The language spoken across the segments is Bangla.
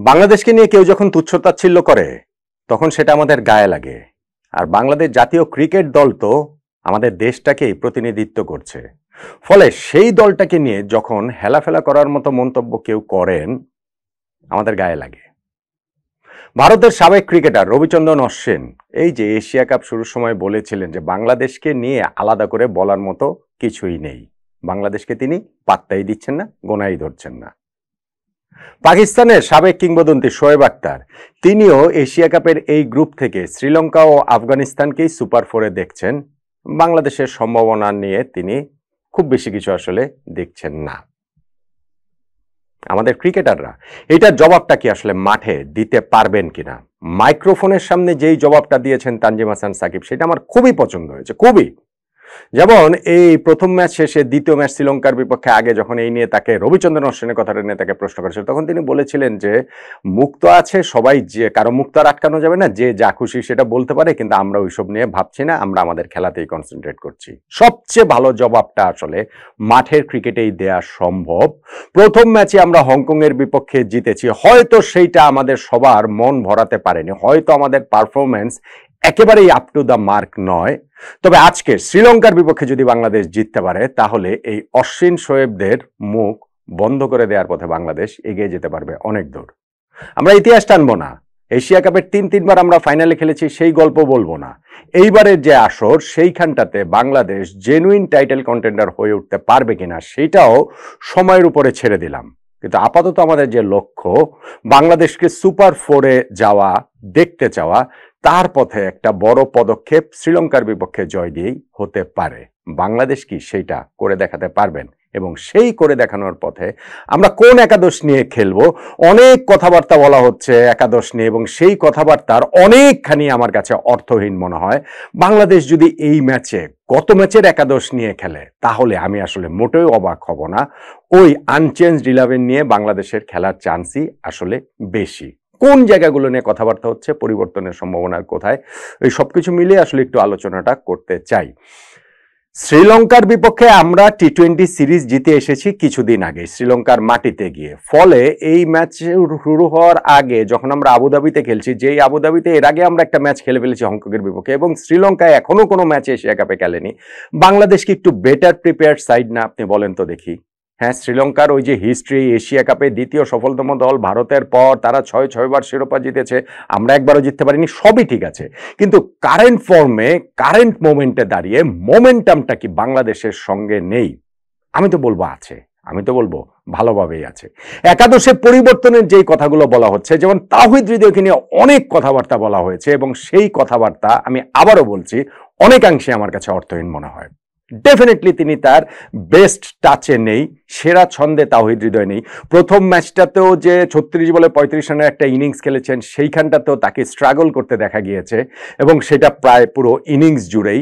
বাংলাদেশকে নিয়ে কেউ যখন তুচ্ছ-তাচ্ছিল্য করে তখন সেটা আমাদের গায়ে লাগে। আর বাংলাদেশ জাতীয় ক্রিকেট দল তো আমাদের দেশটাকেই প্রতিনিধিত্ব করছে। ফলে সেই দলটাকে নিয়ে যখন হেলাফেলা করার মতো মন্তব্য কেউ করেন আমাদের গায়ে লাগে। ভারতের সাবেক ক্রিকেটার রবিচন্দ্রন অশ্বিন এই যে এশিয়া কাপ শুরুর সময় বলেছিলেন যে বাংলাদেশকে নিয়ে আলাদা করে বলার মতো কিছুই নেই। বাংলাদেশকে তিনি পাত্তাই দিচ্ছেন না, গোনাই ধরছেন না। পাকিস্তানের সাবেক কিংবদন্তি শোয়েব আখতার তিনিও এশিয়া কাপের এই গ্রুপ থেকে শ্রীলঙ্কা ও আফগানিস্তানকেই সুপার ফোরে দেখছেন। বাংলাদেশের সম্ভাবনা নিয়ে তিনি খুব বেশি কিছু আসলে দেখছেন না। আমাদের ক্রিকেটাররা এটার জবাবটা কি আসলে মাঠে দিতে পারবেন কিনা? মাইক্রোফোনের সামনে যেই জবাবটা দিয়েছেন তানজিম হাসান সাকিব সেটা আমার খুবই পছন্দ হয়েছে, খুবই। যেমন এই প্রথম ম্যাচ শেষে দ্বিতীয় ম্যাচ শ্রীলঙ্কার বিপক্ষে আগে যখন এই নিয়ে তাকে রবিচন্দ্রন অশ্বিনের কথাটা নিয়ে তাকে প্রশ্ন করেছিল তখন তিনি বলেছিলেন যে মুক্ত আছে সবাই, যে কারো মুক্ত আর আটকানো যাবে না, যে যা খুশি সেটা বলতে পারে, কিন্তু আমরা ওইসব নিয়ে ভাবছি না, আমরা আমাদের খেলাতেই কনসেন্ট্রেট করছি। সবচেয়ে ভালো জবাবটা আসলে মাঠের ক্রিকেটেই দেয়া সম্ভব। প্রথম ম্যাচে আমরা হংকং এর বিপক্ষে জিতেছি, হয়তো সেইটা আমাদের সবার মন ভরাতে পারেনি, হয়তো আমাদের পারফরমেন্স একেবারেই আপ টু দ্য মার্ক নয়, তবে আজকে শ্রীলঙ্কার বিপক্ষে যদি বাংলাদেশ জিততে পারে তাহলে এই অশ্বিন শোয়েবদের মুখ বন্ধ করে দেওয়ার পথে বাংলাদেশ এগিয়ে যেতে পারবে অনেক দূর। আমরা ইতিহাস টানবো না, এশিয়া কাপের তিনবার আমরা ফাইনালে খেলেছি সেই গল্প বলবো না। এইবারের যে আসর সেইখানটাতে বাংলাদেশ জেনুইন টাইটেল কন্টেন্ডার হয়ে উঠতে পারবে কিনা সেটাও সময়ের উপরে ছেড়ে দিলাম। কিন্তু আপাতত আমাদের যে লক্ষ্য বাংলাদেশকে সুপার ফোরে যাওয়া, দেখতে চাওয়া, তার পথে একটা বড় পদক্ষেপ শ্রীলঙ্কার বিপক্ষে জয় দিয়েই হতে পারে। বাংলাদেশ কি সেইটা করে দেখাতে পারবেন? এবং সেই করে দেখানোর পথে আমরা কোন একাদশ নিয়ে খেলবো, অনেক কথাবার্তা বলা হচ্ছে একাদশ নিয়ে, এবং সেই কথাবার্তার অনেকখানি আমার কাছে অর্থহীন মনে হয়। বাংলাদেশ যদি এই ম্যাচে গত ম্যাচের একাদশ নিয়ে খেলে তাহলে আমি আসলে মোটেও অবাক হব না। ওই আনচেঞ্জড 11 নিয়ে বাংলাদেশের খেলার চান্সই আসলে বেশি। কোন জায়গাগুলো নিয়ে কথাবার্তা হচ্ছে, পরিবর্তনের সম্ভাবনা কোথায়, এই সবকিছু মিলিয়ে আসলে একটু আলোচনাটা করতে চাই। শ্রীলঙ্কার বিপক্ষে আমরা টি-20 সিরিজ জিতে এসেছি কিছুদিন আগে শ্রীলঙ্কার মাটিতে গিয়ে। ফলে এই ম্যাচ শুরু হওয়ার আগে যখন আমরা আবুধাবিতে খেলছি, যেই আবুধাবিতে এর আগে আমরা একটা ম্যাচ খেলে ফেলেছি হংকংয়ের বিপক্ষে, এবং শ্রীলঙ্কায় এখনো কোনো ম্যাচে এশিয়া কাপে খেলেনি। বাংলাদেশ কি একটু বেটার প্রিপেয়ার্ড সাইড না? আপনি বলেন তো দেখি। হ্যাঁ, শ্রীলঙ্কার ওই যে হিস্ট্রি, এশিয়া কাপে দ্বিতীয় সফলতম দল ভারতের পর, তারা 6বার শিরোপা জিতেছে, আমরা একবারও জিততে পারিনি, সবই ঠিক আছে। কিন্তু কারেন্ট ফর্মে, কারেন্ট মোমেন্টে দাঁড়িয়ে মোমেন্টামটা কি বাংলাদেশের সঙ্গে নেই? আমি তো বলবো আছে, আমি তো বলবো ভালোভাবেই আছে। একাদশে পরিবর্তনের যেই কথাগুলো বলা হচ্ছে, যেমন তাওহিদ হৃদয়কে নিয়ে অনেক কথাবার্তা বলা হয়েছে, এবং সেই কথাবার্তা আমি আবারও বলছি অনেকাংশে আমার কাছে অর্থহীন মনে হয়। ডেফিনেটলি তিনি তার বেস্ট টাচে নেই, সেরা ছন্দে তাওহিদ হৃদয় নেই। প্রথম ম্যাচটাতেও যে 36 বলে 35 রানের একটা ইনিংস খেলেছেন সেইখানটাতেও তাকে স্ট্রাগল করতে দেখা গিয়েছে, এবং সেটা প্রায় পুরো ইনিংস জুড়েই।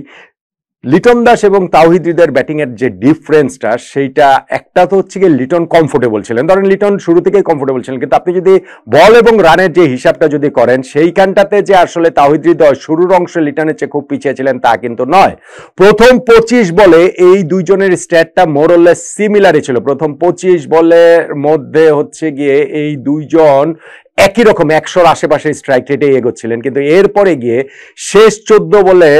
লিটন দাস এবং তাওহিদ হৃদয়ের ব্যাটিং এর যে ডিফারেন্সটা, সেইটা একটা তো হচ্ছে গিয়ে লিটন কমফোর্টেবল ছিলেন, ধরেন লিটন শুরু থেকেই কমফোর্টেবল ছিলেন, কিন্তু আপনি যদি বল এবং রানের যে হিসাবটা যদি করেন সেইখানটাতে যে আসলে তাওহিদ হৃদয় শুরুর অংশে লিটনের চেয়ে খুব পিছিয়ে ছিলেন তা কিন্তু নয়। প্রথম 25 বলে এই দুইজনের স্ট্যাটটা মোরলেস সিমিলারই ছিল। প্রথম 25 বলের মধ্যে হচ্ছে গিয়ে এই দুইজন একই রকম 100-র আশেপাশে স্ট্রাইক রেটে এগোচ্ছিলেন, কিন্তু এরপরে গিয়ে শেষ 14 বলে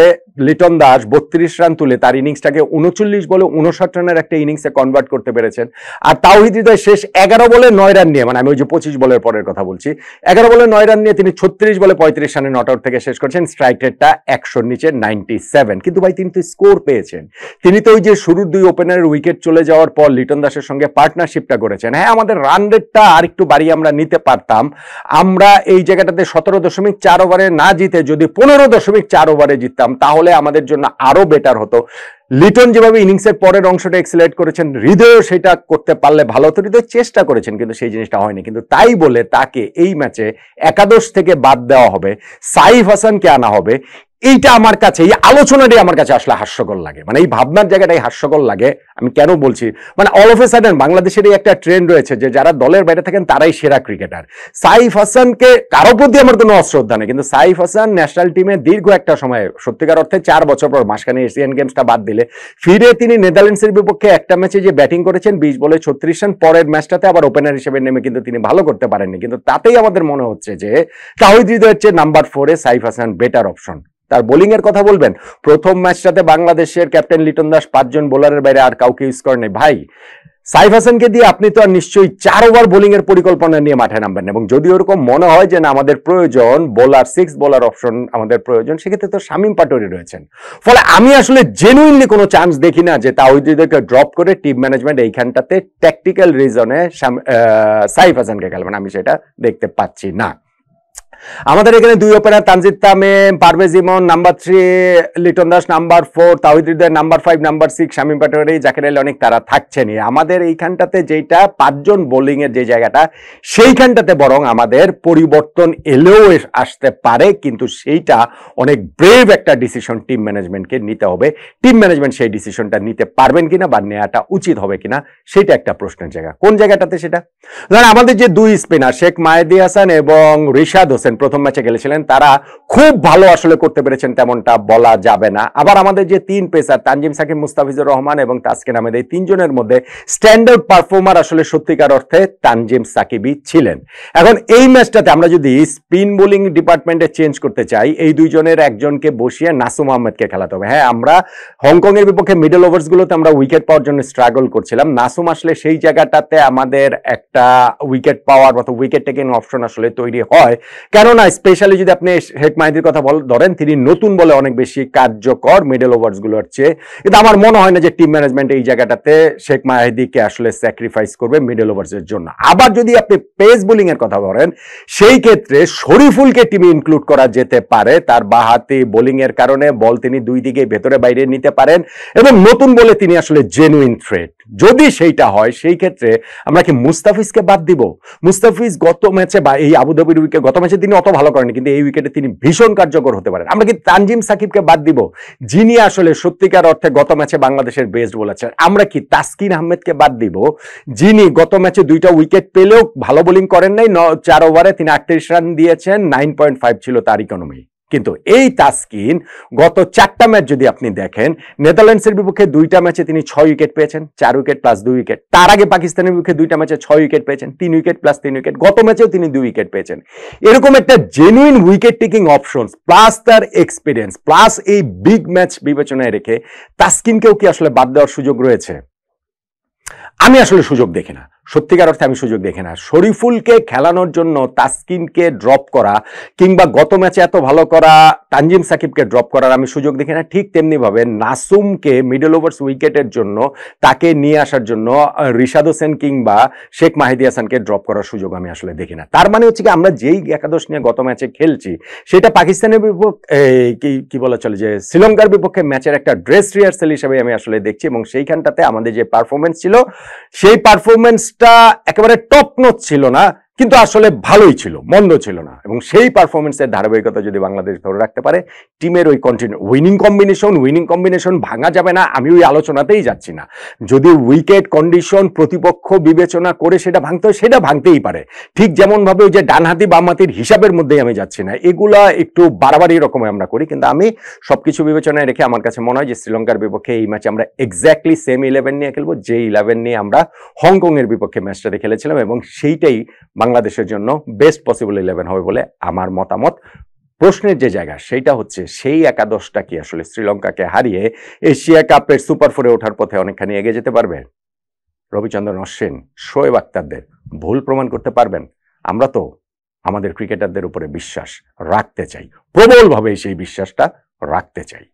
লিটন দাস 32 রান তুলে তার ইনিংসটাকে 39 বলে 59 রানের একটা ইনিংসে কনভার্ট করতে পেরেছেন। আর তাওহিদ হৃদয় শেষ 11 বলে 9 রান নিয়ে, মানে আমি ওই যে 25 বলের পরের কথা বলছি, 11 বলে 9 রান নিয়ে তিনি 36 বলে 35 রানে নট আউট থেকে শেষ করেছেন, স্ট্রাইক রেটটা 100-র নিচে 97। কিন্তু ভাই তিনি তো স্কোর পেয়েছেন, তিনি তো ওই যে শুরুর দুই ওপেনারের উইকেট চলে যাওয়ার পর লিটন দাসের সঙ্গে পার্টনারশিপটা করেছেন। হ্যাঁ, আমাদের রান রেটটা আর একটু বাড়িয়ে আমরা নিতে পারতাম। আমরা এই জায়গাটাতে 17.4 ওভারে না জিতে যদি 15.4 ওভারে জিততাম তাহলে আমাদের জন্য আরো বেটার হতো। লিটন যেভাবে ইনিংসের পরের অংশটা এক্সেলেট করেছেন, হৃদয় সেটা করতে পারলে ভালো হতো। হৃদয় চেষ্টা করেছেন কিন্তু সেই জিনিসটা হয়নি, কিন্তু তাই বলে তাকে এই ম্যাচে একাদশ থেকে বাদ দেওয়া হবে, সাইফ হাসানকে আনা হবে, এইটা আমার কাছে, এই আলোচনাটাই আমার কাছে আসলে হাস্যকর লাগে, মানে এই ভাবনার জায়গাটাই হাস্যকর লাগে। আমি কেন বলছি, মানে অল অফ এ সাডেন বাংলাদেশের এই একটা ট্রেন্ড রয়েছে যে যারা দলের বাইরে থাকেন তারাই সেরা ক্রিকেটার। সাইফ হাসানকে কারো প্রতি আমার কোনো অশ্রদ্ধা নেই, কিন্তু সাইফ হাসান ন্যাশনাল টিমে দীর্ঘ একটা সময়, সত্যিকার অর্থে 4 বছর পর, মাঝখানে এশিয়ান গেমসটা বাদ দিলে ফিরে তিনি নেদারল্যান্ডসের বিপক্ষে একটা ম্যাচে যে ব্যাটিং করেছেন 20 বলে 36 রান, পরের ম্যাচটাতে আবার ওপেনার হিসেবে নেমে কিন্তু তিনি ভালো করতে পারেননি, কিন্তু তাতেই আমাদের মনে হচ্ছে যে তাওহিদ হৃদয়ের চেয়ে নাম্বার 4-এ সাইফ হাসান বেটার অপশন। তার বোলিং এর কথা বলবেন, প্রথম ম্যাচটাতে বাংলাদেশের ক্যাপ্টেন লিটন দাস 5 জন বোলারের বাইরে আর কাউকে ইউজ করেন ভাই। সাইফ হাসানকে দিয়ে আপনি তো আর নিশ্চয়ই 4 ওভার বোলিং এর পরিকল্পনা নিয়ে মাঠে নামবেন, এবং যদি ওরকম মনে হয় যে না আমাদের প্রয়োজন বোলার 6 বোলার অপশন আমাদের প্রয়োজন, সেক্ষেত্রে তো শামীম পাটোয়ারি রয়েছেন। ফলে আমি আসলে জেনুইনলি কোনো চান্স দেখি না যে তাওহিদ হৃদয়কে ড্রপ করে টিম ম্যানেজমেন্ট এইখানটাতে ট্যাকটিক্যাল রিজনে সাইফ হাসানকে খেলবেন, আমি সেটা দেখতে পাচ্ছি না। আমাদের এখানে 2 ওপেনার তানজিদ তামিম, পারভেজ ইমন, number 3 Liton Das, number 4 Towhid Hridoy, number 5 number 6 Shamim Patwari, Zakir Ali অনেক, তারা থাকছেনই। আমাদের এইখানটাতে যেটা 5 জন বোলিং এর যে জায়গাটা, সেইখানটাতে বরং আমাদের পরিবর্তন এলেও আসতে পারে, কিন্তু সেইটা অনেক ব্রেভ একটা ডিসিশন টিম ম্যানেজমেন্টকে নিতে হবে। টিম ম্যানেজমেন্ট সেই ডিসিশনটা নিতে পারবেন কিনা বা নেওয়াটা উচিত হবে কিনা, সেটা একটা প্রশ্নের জায়গা। কোন জায়গাটাতে সেটা, ধরেন আমাদের যে 2 স্পিনার শেখ মাহেদী হাসান এবং রিশাদ হোসেন প্রথম ম্যাচে খেলেছিলেন, তারা খুব ভালো আসলে করতে পেরেছেন তেমনটা বলা যাবে না। আবার আমাদের যে 3 পেসার তানজিম সাকিব, মুস্তাফিজুর রহমান এবং তাসকিন আহমেদ, এই 3 জনের মধ্যে স্ট্যান্ডার্ড পারফর্মার আসলে সত্যিকার অর্থে তানজিম সাকিবই ছিলেন। এখন এই ম্যাচটাতে আমরা যদি স্পিন বোলিং ডিপার্টমেন্টে চেঞ্জ করতে চাই, এই 2 জনের একজনকে বসিয়ে নাসুম আহমেদকে খেলাতে হবে। হ্যাঁ, আমরা হংকং এর বিপক্ষে মিডল ওভার্স গুলোতে আমরা উইকেট পাওয়ার জন্য স্ট্রাগল করছিলাম, নাসুম আসলে সেই জায়গাটাতে আমাদের একটা উইকেট পাওয়ার মতো উইকেট টেকিং অপশন আসলে তৈরি হয়। কেননা স্পেশালি যদি আপনি শেখ মাহিদির কথা ধরেন, তিনি নতুন বলে অনেক বেশি কার্যকর মিডল ওভার্স গুলোর চেয়ে, কিন্তু আমার মনে হয় না যে টিম ম্যানেজমেন্ট এই জায়গাটাতে শেখ মাহিদিকে আসলে স্যাক্রিফাইস করবে মিডল ওভার্স এর জন্য। আবার যদি আপনি পেস বোলিং এর কথা বলেন, সেই ক্ষেত্রে শরীফুলকে টিমে ইনক্লুড করা যেতে পারে। তার বাহাতি বোলিং এর কারণে বল তিনি 2 দিকে ভেতরে বাইরে নিতে পারেন, এবং নতুন বলে তিনি আসলে জেনুইন থ্রেট। যদি সেইটা হয়, সেই ক্ষেত্রে আমরা কি মুস্তাফিজকে বাদ দিব? মুস্তাফিজ গত ম্যাচে বা এই আবুধাবির উইকেট, গত ম্যাচে তিনি অত ভালো করেন, কিন্তু এই উইকেটে তিনি ভীষণ কার্যকর হতে পারেন। আমরা কি তানজিম সাকিবকে বাদ দিব, যিনি আসলে সত্যিকার অর্থে গত ম্যাচে বাংলাদেশের বেস্ট বোলার ছিলেন? আমরা কি তাসকিন আহমেদকে বাদ দিব, যিনি গত ম্যাচে 2টা উইকেট পেলেও ভালো বোলিং করেন নাই, 4 ওভারে তিনি 38 রান দিয়েছেন, 9.5 ছিল তার ইকোনমি। কিন্তু এই তাসকিন গত 4টা ম্যাচ যদি আপনি দেখেন, নেদারল্যান্ডসের বিপক্ষে 2টা ম্যাচে তিনি 6 উইকেট পেয়েছেন, 4 উইকেট প্লাস 2 উইকেট। তার আগে পাকিস্তানের বিপক্ষে 2টা ম্যাচে 6 উইকেট পেয়েছেন, 3 উইকেট প্লাস 3 উইকেট। গত ম্যাচেও তিনি 2 উইকেট পেয়েছেন। এরকম একটা genuine wicket taking options plus তার এক্সপিরিয়েন্স প্লাস এই বিগ ম্যাচ বিবেচনায় রেখে তাসকিনকেও কি আসলে বাদ দেওয়ার সুযোগ রয়েছে? আমি আসলে সুযোগ দেখি না, সত্যিকার অর্থে আমি সুযোগ দেখি না। শরীফুলকে খেলানোর জন্য তাসকিনকে ড্রপ করা কিংবা গত ম্যাচে এত ভালো করা তানজিম সাকিবকে ড্রপ করার আমি সুযোগ দেখি না। ঠিক তেমনি ভাবে নাসুমকে মিডল ওভার্স উইকেটের জন্য তাকে নিয়ে আসার জন্য রিশাদ হোসেন কিংবা শেখ মাহিদী হাসানকে ড্রপ করার সুযোগ আমি আসলে দেখি না। তার মানে হচ্ছে কি, আমরা যেই একাদশ নিয়ে গত ম্যাচে খেলছি, সেটা পাকিস্তানের বিপক্ষে কি বলা চলে যে শ্রীলঙ্কার বিপক্ষে ম্যাচের একটা ড্রেস রিহার্সাল হিসেবে আমি আসলে দেখছি, এবং সেইখানটাতে আমাদের যে পারফরমেন্স ছিল, সেই পারফরমেন্সটা একেবারে টপ নচ ছিল না, কিন্তু আসলে ভালোই ছিল, মন্দ ছিল না। এবং সেই পারফরমেন্সের ধারাবাহিকতা যদি বাংলাদেশ ধরে রাখতে পারে, টিমের ওই কন্টিনিউ উইনিং কম্বিনেশন ভাঙা যাবে না, আমি ওই আলোচনাতেই যাচ্ছি না। যদি উইকেট কন্ডিশন প্রতিপক্ষ বিবেচনা করে সেটা ভাঙতে হয়, সেটা ভাঙতেই পারে। ঠিক যেমন ভাবে ওই যে ডানহাতি বামহাতির হিসাবের মধ্যেই আমি যাচ্ছি না, এগুলা একটু বাড়াবাড়ি রকমের আমরা করি। কিন্তু আমি সবকিছু বিবেচনায় রেখে আমার কাছে মনে হয় যে শ্রীলঙ্কার বিপক্ষে এই ম্যাচে আমরা এক্স্যাক্টলি সেম 11 নিয়ে খেলবো, যে 11 নিয়ে আমরা হংকং এর বিপক্ষে ম্যাচটাতে খেলেছিলাম, এবং সেইটাই বাংলাদেশের জন্য বেস্ট পসিবল 11 হবে বলে আমার মতামত। প্রশ্নের যে জায়গা, সেইটা হচ্ছে সেই একাদশটা কি আসলে শ্রীলঙ্কাকে হারিয়ে এশিয়া কাপের সুপার 4-এ ওঠার পথে অনেকখানি এগিয়ে যেতে পারবে? রবিচন্দ্রন অশ্বিন, শোয়েব আক্তারদের ভুল প্রমাণ করতে পারবেন? আমরা তো আমাদের ক্রিকেটারদের উপরে বিশ্বাস রাখতে চাই, প্রবলভাবে সেই বিশ্বাসটা রাখতে চাই।